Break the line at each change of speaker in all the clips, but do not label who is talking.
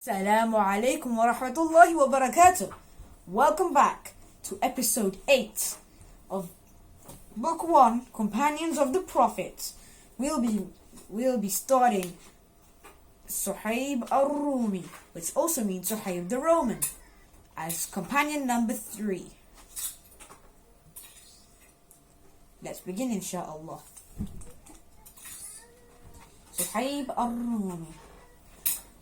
Assalamu Aleykum wa rahmatullahi wa barakatuh. Welcome back to episode 8 of book 1, Companions of the Prophet. We'll be starting Suhayb Ar-Rumi, which also means Suhayb the Roman, as companion number 3. Let's begin, inshallah. Suhayb Ar-Rumi.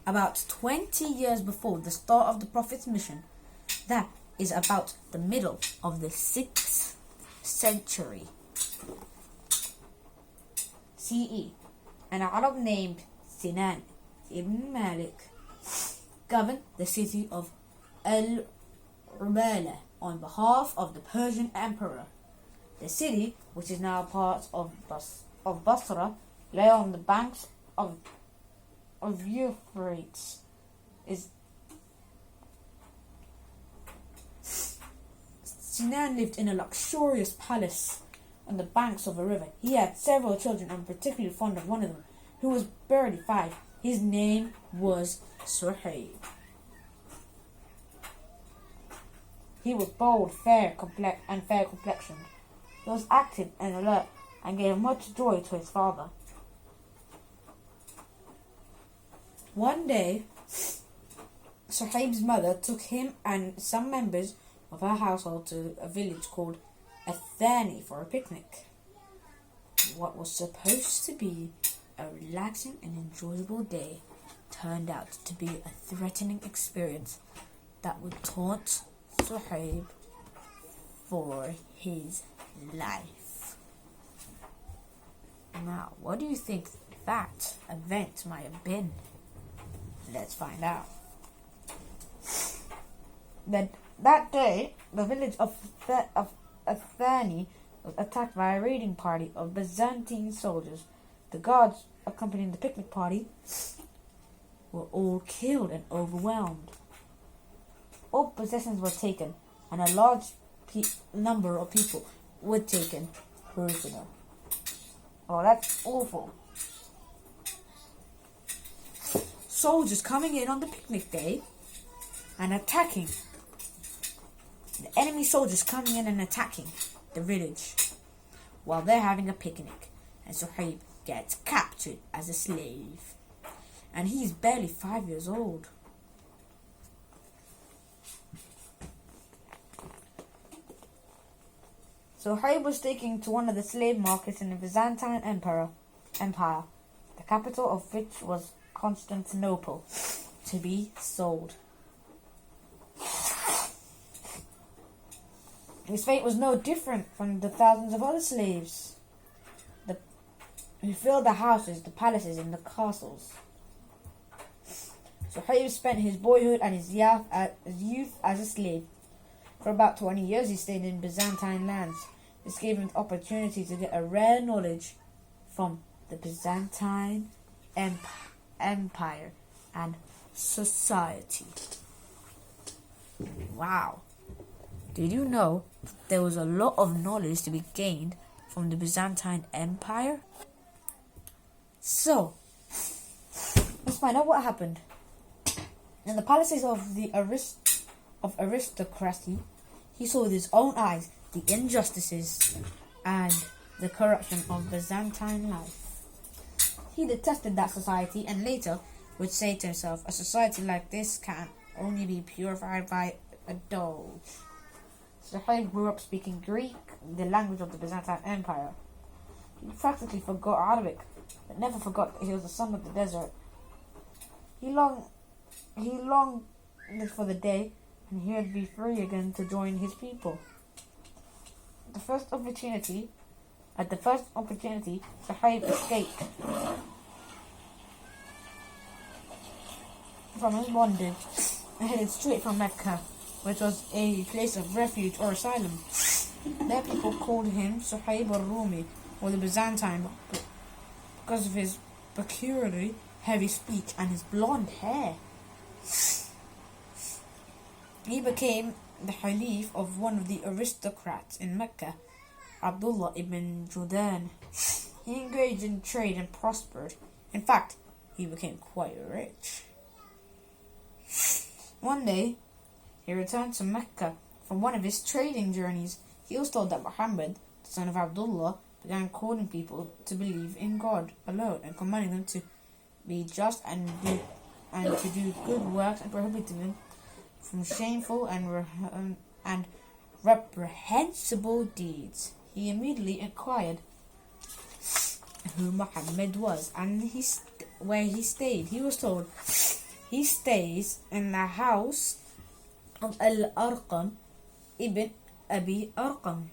About 20 years before the start of the Prophet's mission, that is about the middle of the 6th century CE, an Arab named Sinan ibn Malik governed the city of Al-Ubala on behalf of the Persian emperor. The city, which is now part of Basra, lay on the banks of Euphrates. Sinan lived in a luxurious palace on the banks of a river. He had several children and particularly fond of one of them, who was barely 5. His name was Suhayb. He was bold, fair complexioned. He was active and alert and gave much joy to his father. One day, Suhayb's mother took him and some members of her household to a village called Athani for a picnic. What was supposed to be a relaxing and enjoyable day turned out to be a threatening experience that would taunt Suhayb for his life. Now, what do you think that event might have been? Let's find out. That day, the village of Athani was attacked by a raiding party of Byzantine soldiers. The guards accompanying the picnic party were all killed and overwhelmed. All possessions were taken, and a large number of people were taken prisoner. Oh, that's awful. Soldiers coming in on the picnic day and attacking. The enemy soldiers coming in and attacking the village while they're having a picnic. And Suhayb gets captured as a slave. And he's barely 5 years old. Suhayb was taken to one of the slave markets in the Byzantine Empire, the capital of which was Constantinople, to be sold. His fate was no different from the thousands of other slaves who filled the houses, the palaces, and the castles. Suhayb spent his boyhood and his youth as a slave. For about 20 years he stayed in Byzantine lands. This gave him the opportunity to get a rare knowledge from the Byzantine Empire and society. Wow. Did you know there was a lot of knowledge to be gained from the Byzantine Empire? So, let's find out what happened. In the palaces of the aristocracy, he saw with his own eyes the injustices and the corruption of Byzantine life. He detested that society and later would say to himself, a society like this can only be purified by adults. Suhayb grew up speaking Greek, the language of the Byzantine Empire. He practically forgot Arabic, but never forgot that he was the son of the desert. He longed for the day and he would be free again to join his people. At the first opportunity, Suhayb escaped from his bondage and headed straight for Mecca, which was a place of refuge or asylum. There people called him Suhayb Ar-Rumi, or the Byzantine, because of his peculiarly heavy speech and his blonde hair. He became the Khalif of one of the aristocrats in Mecca, Abdullah ibn Judan. He engaged in trade and prospered. In fact, he became quite rich. One day, he returned to Mecca from one of his trading journeys. He was told that Muhammad, the son of Abdullah, began calling people to believe in God alone and commanding them to be just and to do good works and prohibiting them from shameful and reprehensible deeds. He immediately inquired who Muhammad was and where he stayed. He was told he stays in the house of Al-Arqam ibn Abi Arqam.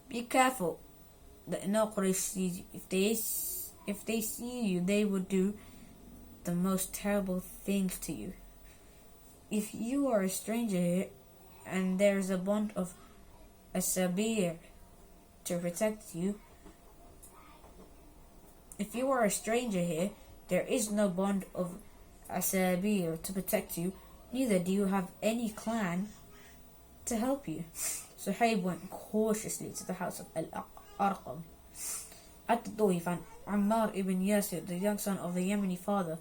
Be careful that no Quraysh sees you. If they see you, they will do the most terrible things to you. If you are a stranger here and there is a bond of asabir to protect you, if you are a stranger here, there is no bond of asabir to protect you, neither do you have any clan to help you. Suhayb went cautiously to the house of Al-Arqam. At the door he found Ammar ibn Yasir, the young son of the Yemeni father,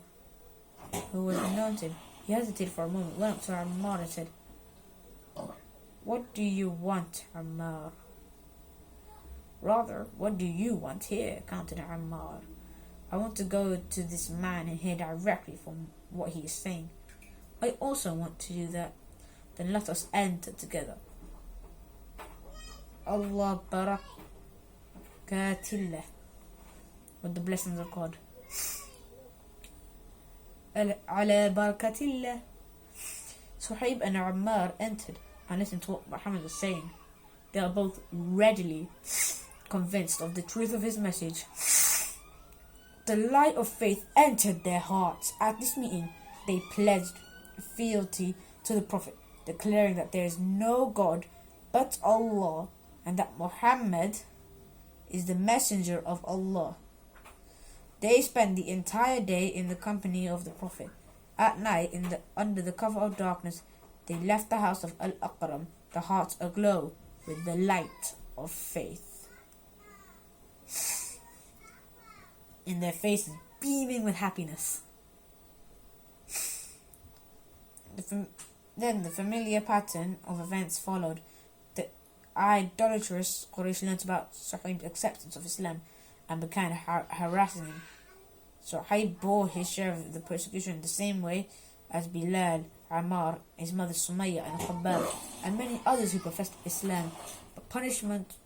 who was unknown to him. He hesitated for a moment, went up to Ammar and said, "What do you want, Ammar?" "Rather, what do you want here?" countered Ammar. "I want to go to this man and hear directly from what he is saying." "I also want to do that." "Then let us enter together." Allah barakatillah, with the blessings of God. Ala barakatillah. Suhayb and Ammar entered and listened to what Muhammad was saying. They are both readily convinced of the truth of his message. The light of faith entered their hearts. At this meeting, they pledged fealty to the Prophet, declaring that there is no God but Allah and that Muhammad is the messenger of Allah. They spent the entire day in the company of the Prophet. At night, under the cover of darkness, they left the house of Al-Aqram, their hearts aglow with the light of faith, in their faces beaming with happiness. Then the familiar pattern of events followed. The idolatrous Quraysh learnt about Suhayb's acceptance of Islam and began harassing him. Suhayb bore his share of the persecution the same way as Bilal, Ammar, his mother Sumayya, and Khabbab, and many others who professed Islam. The punishment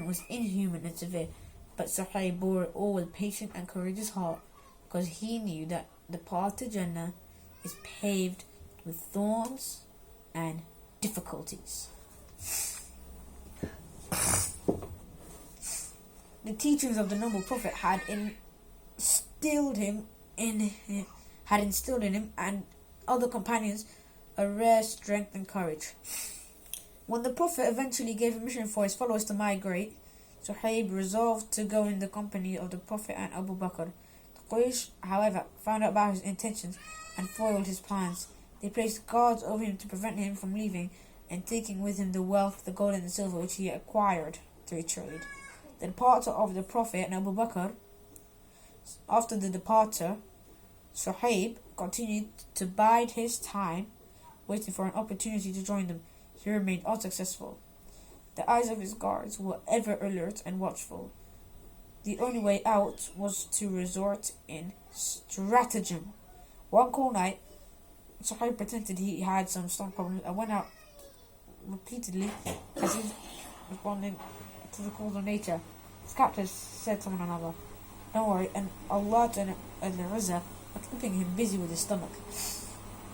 was inhuman and severe, but Suhayb bore it all with patient and courageous heart, because he knew that the path to Jannah is paved with thorns and difficulties. The teachings of the noble Prophet had instilled in him and other companions a rare strength and courage. When the Prophet eventually gave permission for his followers to migrate, Suhayb resolved to go in the company of the Prophet and Abu Bakr. The Quraysh, however, found out about his intentions and foiled his plans. They placed guards over him to prevent him from leaving and taking with him the wealth, the gold and the silver which he acquired through trade. The departure of the Prophet and Abu Bakr. After the departure, Suhayb continued to bide his time, waiting for an opportunity to join them. He remained unsuccessful. The eyes of his guards were ever alert and watchful. The only way out was to resort in stratagem. One cool night, Suhayb pretended he had some stomach problems and went out repeatedly as if responding to the calls of nature. His captors said to one another, "Don't worry, and Allah and the Rizza are keeping him busy with his stomach."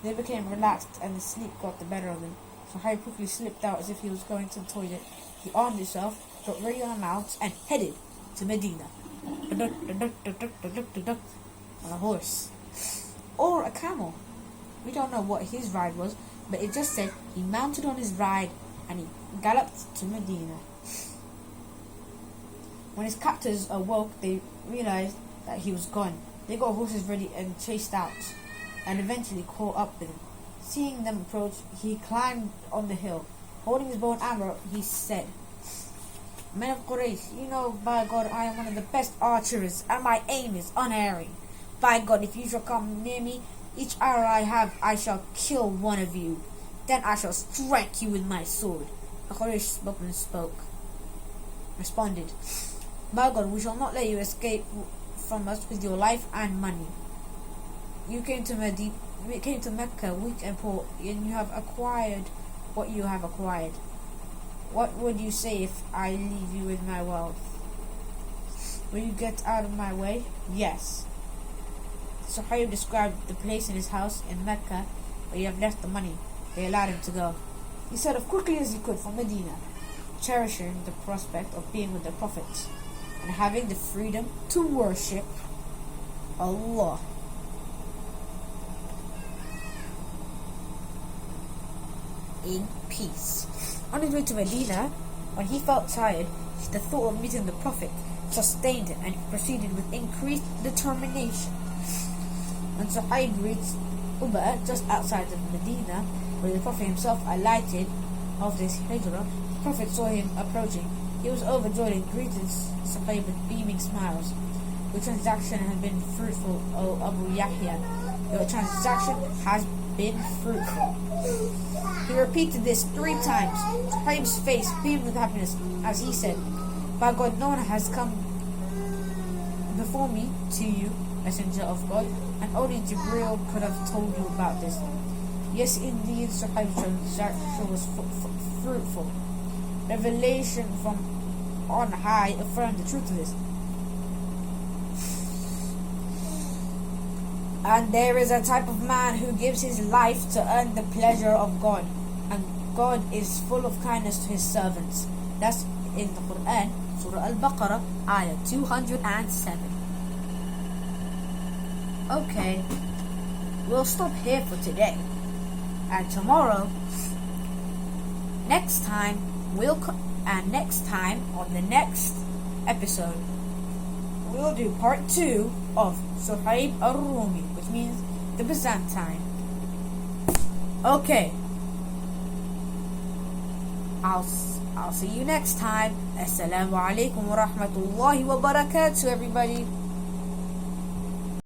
They became relaxed and the sleep got the better of them. Suhayb quickly slipped out as if he was going to the toilet. He armed himself, got ready on a mount, and headed to Medina on a horse or a camel. We don't know what his ride was, but it just said he mounted on his ride and he galloped to Medina. When his captors awoke, they realized that he was gone. They got horses ready and chased out, and eventually caught up with him. Seeing them approach, he climbed on the hill. Holding his bow and arrow, he said, "Men of Quraysh, you know by God I am one of the best archers, and my aim is unerring. By God, if you shall come near me, each arrow I have, I shall kill one of you. Then I shall strike you with my sword. The Quraysh responded, by God, we shall not let you escape from us with your life and money. You came to Mecca weak and poor, and you have acquired what you have acquired. What would you say if I leave you with my wealth? Will you get out of my way? Yes. Suhayb described the place in his house in Mecca where he had left the money. They allowed him to go. He set off quickly as he could for Medina, cherishing the prospect of being with the Prophet and having the freedom to worship Allah. In peace. On his way to Medina, when he felt tired, the thought of meeting the Prophet sustained him, and he proceeded with increased determination. When Suhayb reached Uba, just outside of Medina, where the Prophet himself alighted after his hijrah, the Prophet saw him approaching. He was overjoyed and greeted Suhayb with beaming smiles. Your transaction has been fruitful, O Abu Yahya. Your transaction has been fruitful. He repeated this 3 times. Suhayb's face beamed with happiness as he said, by God, no one has come before me to you, Messenger of God, and only Jibreel could have told you about this. Yes, indeed, Suhayb's transaction was fruitful. Revelation from on high affirmed the truth of this. And there is a type of man who gives his life to earn the pleasure of God, and God is full of kindness to his servants. That's in the Quran, Surah Al-Baqarah, Ayah 207. Okay, we'll stop here for today, and tomorrow, next time on the next episode, we'll do part 2 of Suhayb Ar-Rumi, which means the Byzantine. Okay, I'll see you next time. Assalamu Aleykum wa rahmatullahi wa barakatuh, everybody.